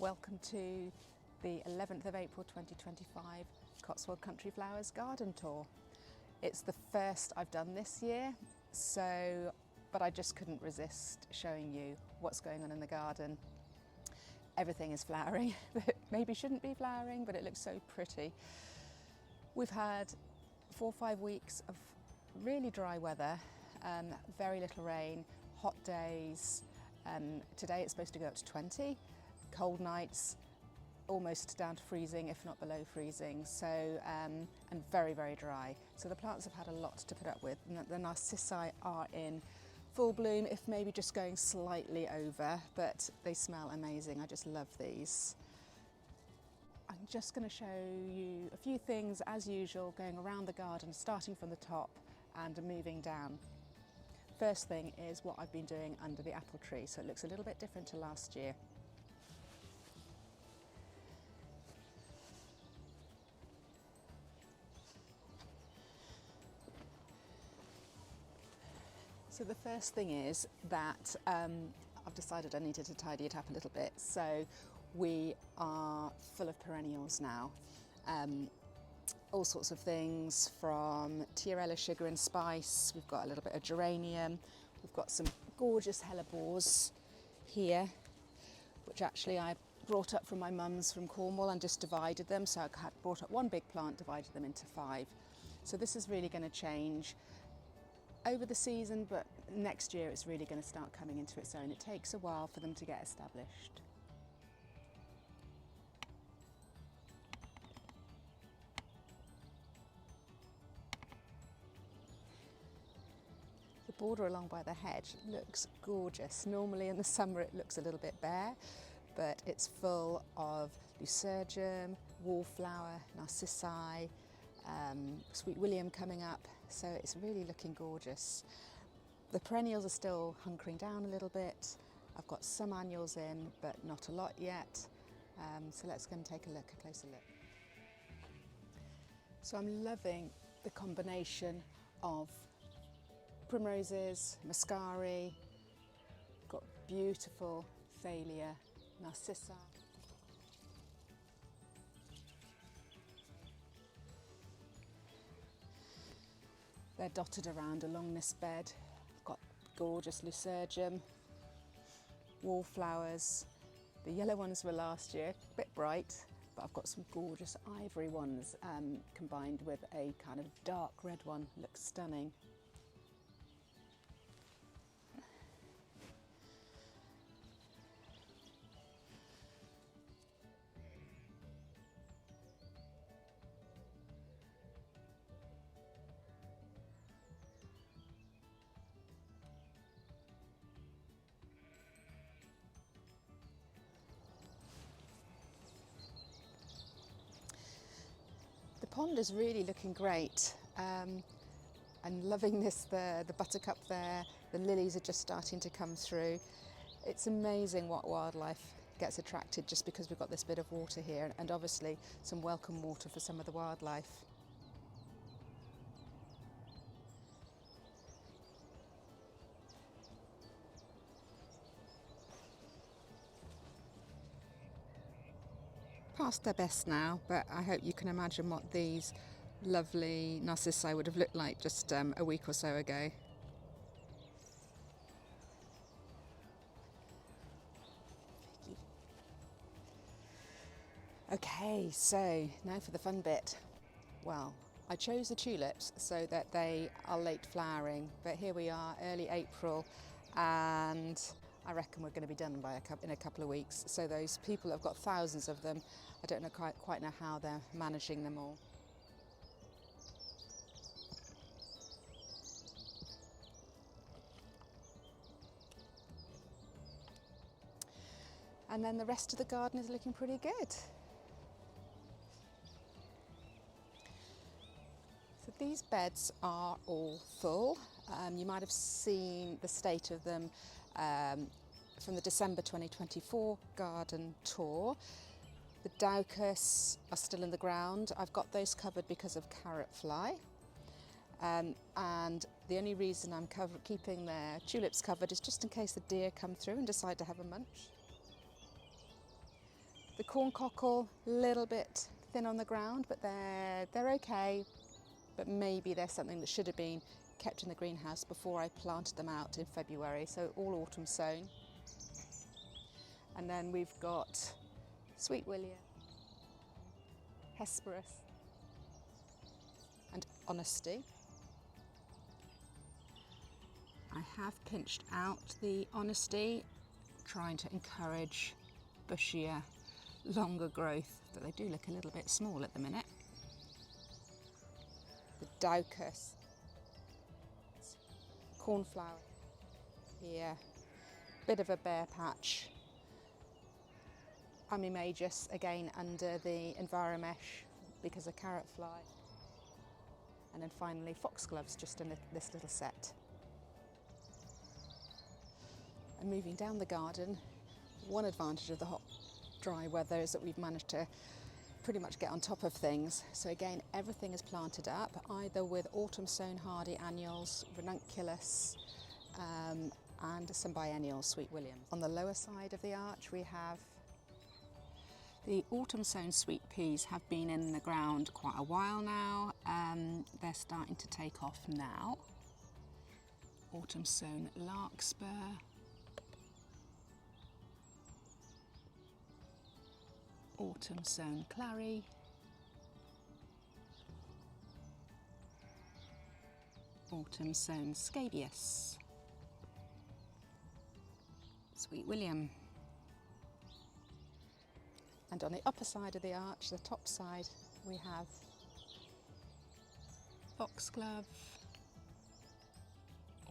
Welcome to the 11th of April 2025 Cotswold Country Flowers Garden Tour. It's the first I've done this year, but I just couldn't resist showing you what's going on in the garden. Everything is flowering that maybe shouldn't be flowering, but it looks so pretty. We've had 4 or 5 weeks of really dry weather, very little rain, hot days. Today it's supposed to go up to 20. Cold nights, almost down to freezing, if not below freezing, and very, very dry. So the plants have had a lot to put up with. And the narcissi are in full bloom, if maybe just going slightly over, but they smell amazing. I just love these. I'm just going to show you a few things as usual, going around the garden, starting from the top and moving down. First thing is what I've been doing under the apple tree, so it looks a little bit different to last year. So the first thing is that I've decided I needed to tidy it up a little bit. So we are full of perennials now. All sorts of things from Tiarella sugar and spice. We've got a little bit of geranium. We've got some gorgeous hellebores here, which actually I brought up from my mum's from Cornwall and just divided them. So I had brought up one big plant, divided them into 5. So this is really going to change over the season, but next year it's really going to start coming into its own. It takes a while for them to get established. The border along by the hedge looks gorgeous. Normally in the summer it looks a little bit bare, but it's full of Lysergium, wallflower, narcissi, Sweet William coming up, so it's really looking gorgeous. The perennials are still hunkering down a little bit. I've got some annuals in, but not a lot yet. So let's go and take a closer look. So I'm loving the combination of primroses, muscari, got beautiful thalia, narcissi. They're dotted around along this bed. I've got gorgeous Lysergium, wallflowers. The yellow ones were last year, a bit bright, but I've got some gorgeous ivory ones combined with a kind of dark red one. Looks stunning. The pond is really looking great. I'm loving this, the buttercup there, the lilies are just starting to come through. It's amazing what wildlife gets attracted just because we've got this bit of water here, and obviously some welcome water for some of the wildlife. Past their best now, but I hope you can imagine what these lovely narcissi would have looked like just a week or so ago. Okay, so now for the fun bit. Well, I chose the tulips so that they are late flowering, but here we are, early April, and I reckon we're going to be done in a couple of weeks. So those people have got thousands of them. I don't know quite know how they're managing them all. And then the rest of the garden is looking pretty good. So these beds are all full. You might have seen the state of them from the December 2024 garden tour. The Daucus are still in the ground. I've got those covered because of carrot fly. And the only reason I'm keeping their tulips covered is just in case the deer come through and decide to have a munch. The corn cockle, a little bit thin on the ground, but they're okay. But maybe there's something that should have been kept in the greenhouse before I planted them out in February. So all autumn sown. And then we've got Sweet William, Hesperus and Honesty. I have pinched out the Honesty, trying to encourage bushier, longer growth, but they do look a little bit small at the minute. The Daucus, cornflower here, bit of a bare patch. Amimagus again under the Enviromesh because of carrot fly. And then finally foxgloves just in this little set. And moving down the garden, one advantage of the hot, dry weather is that we've managed to pretty much get on top of things. So again, everything is planted up, either with autumn sown hardy annuals, ranunculus, and some biennials, Sweet William. On the lower side of the arch, we have the autumn sown sweet peas have been in the ground quite a while now. They're starting to take off now. Autumn sown larkspur. Autumn sown clary. Autumn sown scabious. Sweet William. And on the upper side of the arch, the top side, we have foxglove,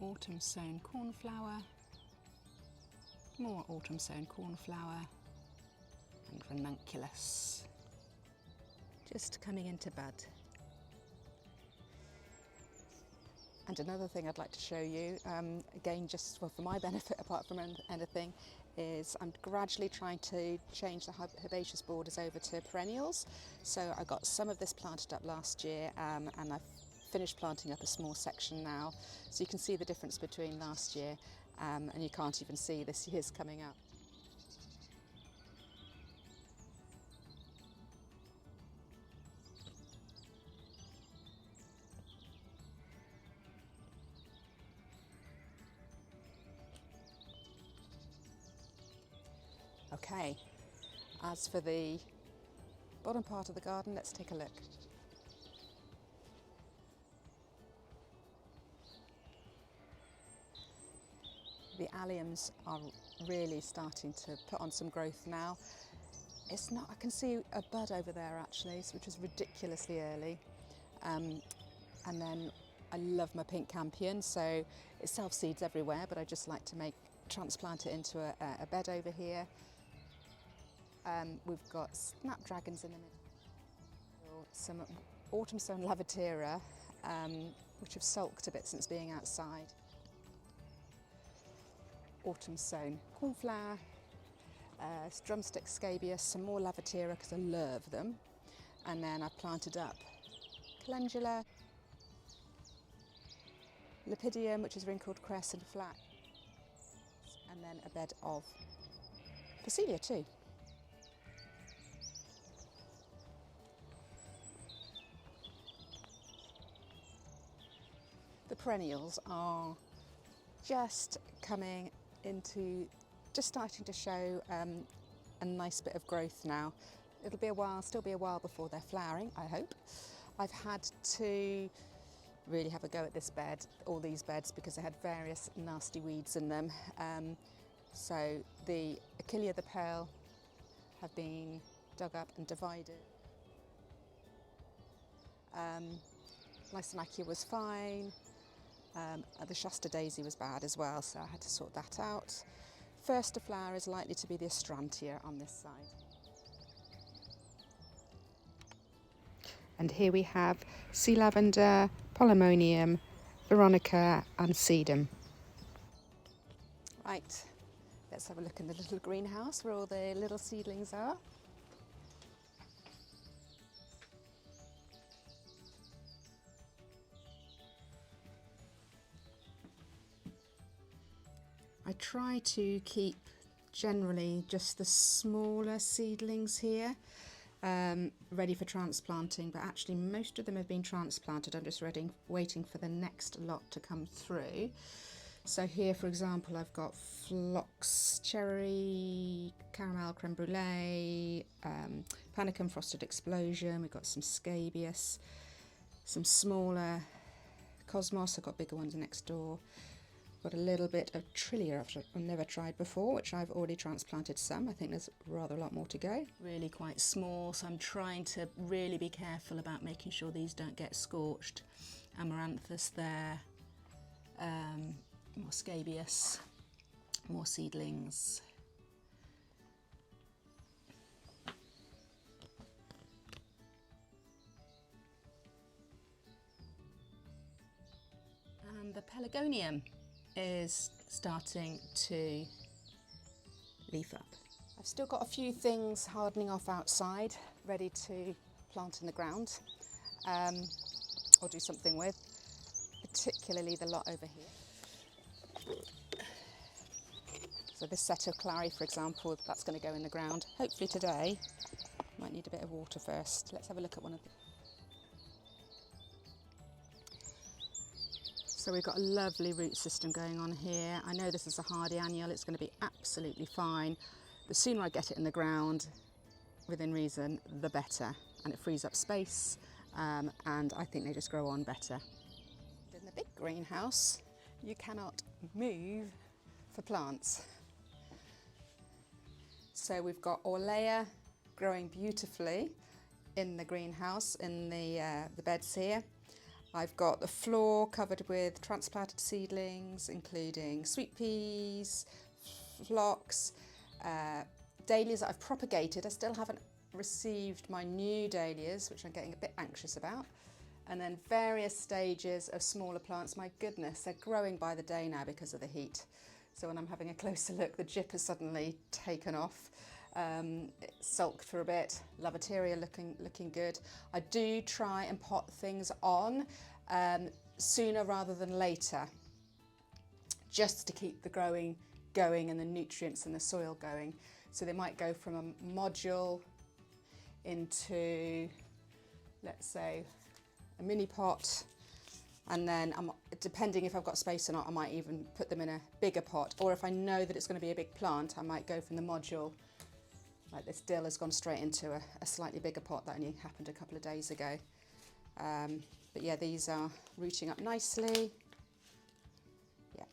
autumn sown cornflower, more autumn sown cornflower, and ranunculus, just coming into bud. And another thing I'd like to show you, again just for my benefit apart from anything, is I'm gradually trying to change the herbaceous borders over to perennials. So I got some of this planted up last year and I've finished planting up a small section now. So you can see the difference between last year and you can't even see this year's coming up. Okay, as for the bottom part of the garden, let's take a look. The alliums are really starting to put on some growth now. It's not, I can see a bud over there actually, which is ridiculously early. And then I love my pink campion, so it self-seeds everywhere, but I just like to transplant it into a bed over here. We've got snapdragons in the middle, some autumn sown lavatera, which have sulked a bit since being outside. Autumn sown cornflower, drumstick scabious, some more lavatera because I love them. And then I've planted up calendula, lepidium, which is wrinkled cress and flax, and then a bed of Phacelia too. The perennials are just coming into, just starting to show a nice bit of growth now. It'll be a while, still be a while before they're flowering, I hope. I've had to really have a go at this bed, all these beds, because they had various nasty weeds in them. So the Achillea the Pale have been dug up and divided. Lysinacia was fine. The Shasta Daisy was bad as well, so I had to sort that out. First to flower is likely to be the Astrantia on this side. And here we have sea lavender, polemonium, veronica and sedum. Right, let's have a look in the little greenhouse where all the little seedlings are. I try to keep generally just the smaller seedlings here, ready for transplanting, but actually most of them have been transplanted. I'm just waiting for the next lot to come through. So here, for example, I've got phlox, cherry, caramel, creme brulee, panicum, frosted explosion. We've got some scabious, some smaller cosmos. I've got bigger ones next door. Got a little bit of Trillia I've never tried before, which I've already transplanted some. I think there's rather a lot more to go. Really quite small, so I'm trying to really be careful about making sure these don't get scorched. Amaranthus there, more scabious, more seedlings. And the pelargonium is starting to leaf up. I've still got a few things hardening off outside, ready to plant in the ground or do something with, particularly the lot over here. So this set of clary, for example, that's going to go in the ground, hopefully today. Might need a bit of water first. Let's have a look at one of them. So we've got a lovely root system going on here. I know this is a hardy annual, it's going to be absolutely fine. The sooner I get it in the ground, within reason, the better. And it frees up space, and I think they just grow on better. In the big greenhouse, you cannot move for plants. So we've got Orlea growing beautifully in the greenhouse, in the beds here. I've got the floor covered with transplanted seedlings, including sweet peas, phlox, dahlias that I've propagated. I still haven't received my new dahlias, which I'm getting a bit anxious about. And then various stages of smaller plants. My goodness, they're growing by the day now because of the heat. So when I'm having a closer look, the gyp has suddenly taken off. It sulked for a bit. Lavateria looking good. I do try and pot things on sooner rather than later, just to keep the growing going and the nutrients in the soil going. So they might go from a module into, let's say, a mini pot, and then depending if I've got space or not, I might even put them in a bigger pot, or if I know that it's going to be a big plant, I might go from the module, like this dill has gone straight into a slightly bigger pot. That only happened a couple of days ago. But yeah, these are rooting up nicely. Yeah.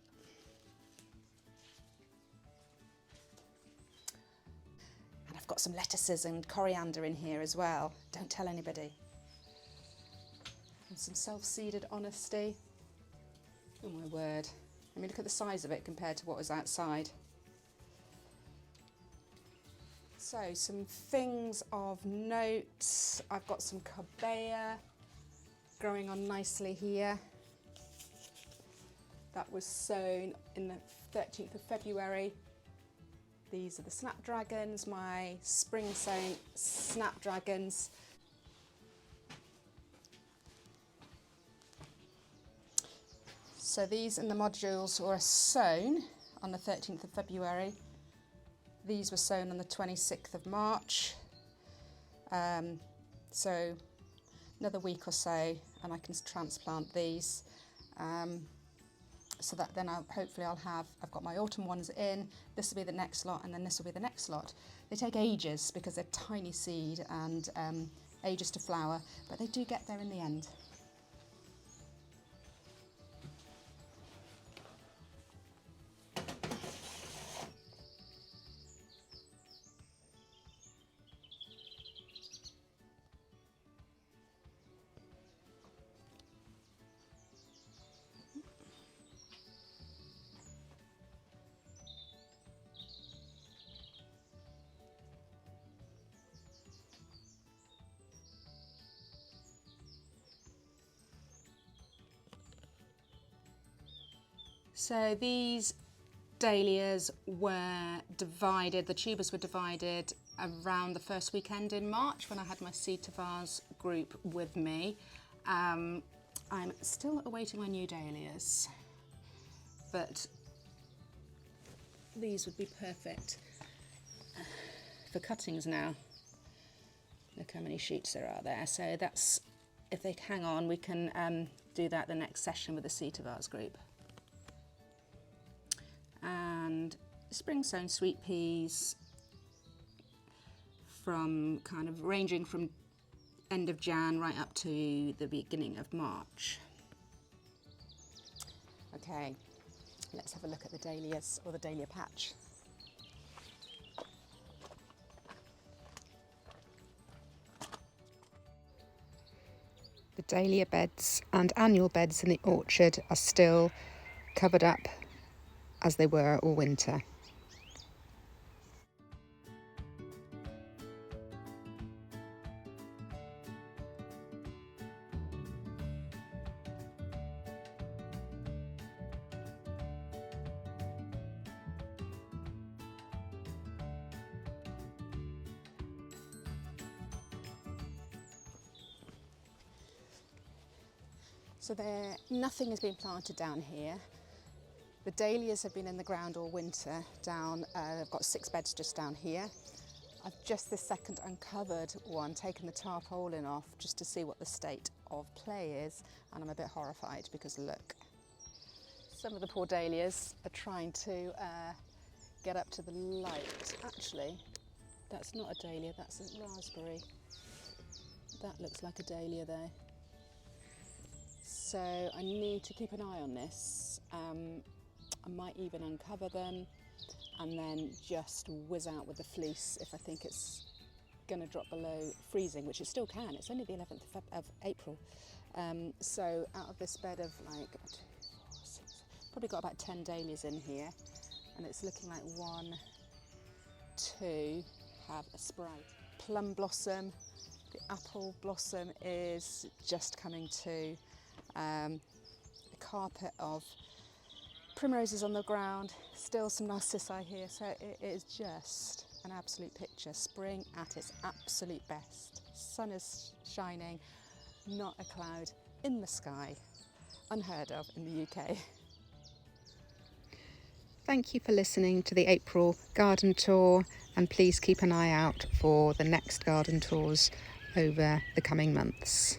And I've got some lettuces and coriander in here as well. Don't tell anybody. And some self-seeded honesty. Oh my word. I mean, look at the size of it compared to what was outside. So some things of note. I've got some corbea growing on nicely here. That was sown in the 13th of February. These are the snapdragons, my spring sown snapdragons. So these in the modules were sown on the 13th of February. These were sown on the 26th of March. So another week or so and I can transplant these. So that then hopefully I've got my autumn ones in, this will be the next lot, and then this will be the next lot. They take ages because they're tiny seed and ages to flower, but they do get there in the end. So these dahlias were divided, the tubers were divided around the first weekend in March when I had my Seed to Vase group with me. I'm still awaiting my new dahlias, but these would be perfect for cuttings now. Look how many shoots there are there. So that's, if they hang on, we can do that the next session with the Cedar Vase group. And spring sown sweet peas, from kind of ranging from end of Jan right up to the beginning of March. Okay, let's have a look at the dahlias, or the dahlia patch. The dahlia beds and annual beds in the orchard are still covered up as they were all winter. So nothing has been planted down here. The dahlias have been in the ground all winter down, I've got 6 beds just down here. I've just this second uncovered one, taken the tarpaulin off just to see what the state of play is, and I'm a bit horrified because look, some of the poor dahlias are trying to get up to the light. Actually, that's not a dahlia, that's a raspberry. That looks like a dahlia there. So I need to keep an eye on this. I might even uncover them and then just whiz out with the fleece if I think it's going to drop below freezing, which it still can. It's only the 11th of April. So out of this bed of like 2, 4, 6, probably got about 10 dahlias in here, and it's looking like 1, 2 have a sprout. Plum blossom, the apple blossom is just coming to. A carpet of primroses on the ground, still some narcissi here, so it is just an absolute picture. Spring at its absolute best. Sun is shining, not a cloud in the sky. Unheard of in the UK. Thank you for listening to the April garden tour, and please keep an eye out for the next garden tours over the coming months.